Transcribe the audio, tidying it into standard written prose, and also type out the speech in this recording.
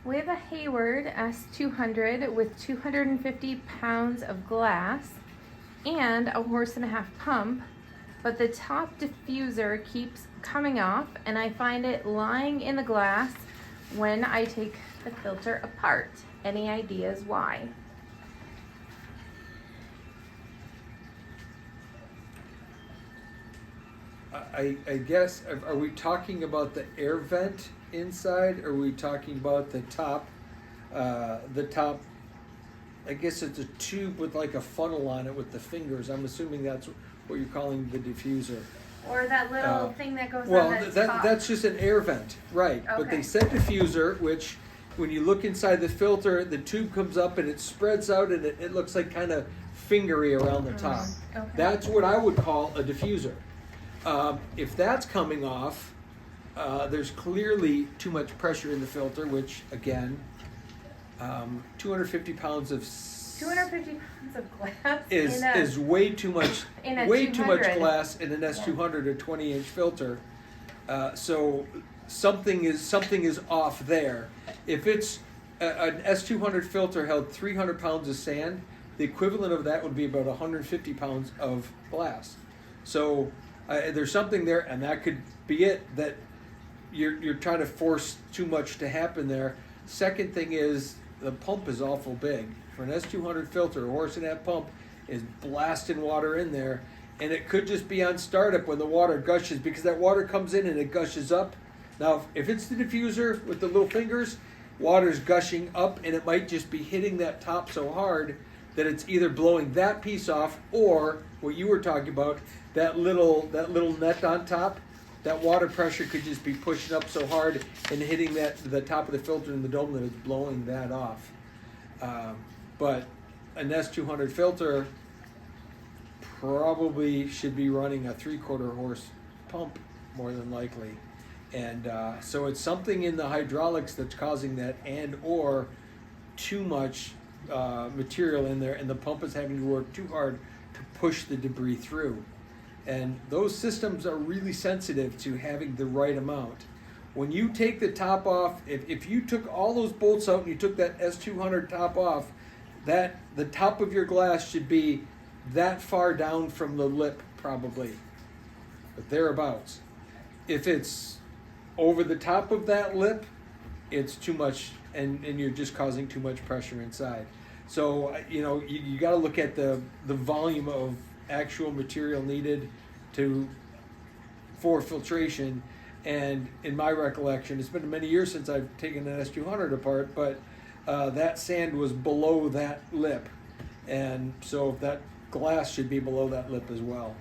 We have a Hayward S200 with 250 pounds of glass and a 1.5-horse pump, but the top diffuser keeps coming off and I find it lying in the glass when I take the filter apart. Any ideas why? I guess, are we talking about the air vent inside, or are we talking about the top, I guess it's a tube with like a funnel on it with the fingers. I'm assuming that's what you're calling the diffuser. Or that little thing that goes Well, on the top. that's just an air vent, right. Okay. But they said diffuser, which when you look inside the filter, the tube comes up and it spreads out and it looks like kind of fingery around the top. Okay. That's what I would call a diffuser. If that's coming off, there's clearly too much pressure in the filter, which again, 250 pounds of 250 pounds of glass is way too much. in a way too much 200. glass in an S200 or 20-inch filter. So something is off there. If it's an S200 filter held 300 pounds of sand, the equivalent of that would be about 150 pounds of glass. So there's something there, and that could be it, that you're trying to force too much to happen there. Second thing is the pump is awful big. For an S200 filter, a 1.5-horse pump is blasting water in there, and it could just be on startup when the water gushes, because that water comes in and it gushes up. Now, if it's the diffuser with the little fingers, water's gushing up, and it might just be hitting that top so hard that it's either blowing that piece off, or what you were talking about, that little net on top. That water pressure could just be pushing up so hard and hitting the top of the filter in the dome that it's blowing that off. But an S200 filter probably should be running a 3/4-horse pump more than likely. And so it's something in the hydraulics that's causing that, and or too much material in there, and the pump is having to work too hard to push the debris through. And those systems are really sensitive to having the right amount. When you take the top off, if you took all those bolts out and you took that S200 top off, the top of your glass should be that far down from the lip probably, but thereabouts. If it's over the top of that lip, it's too much, and you're just causing too much pressure inside. So you got to look at the volume of actual material needed for filtration. And in my recollection, it's been many years since I've taken an S200 apart, but that sand was below that lip, and so that glass should be below that lip as well.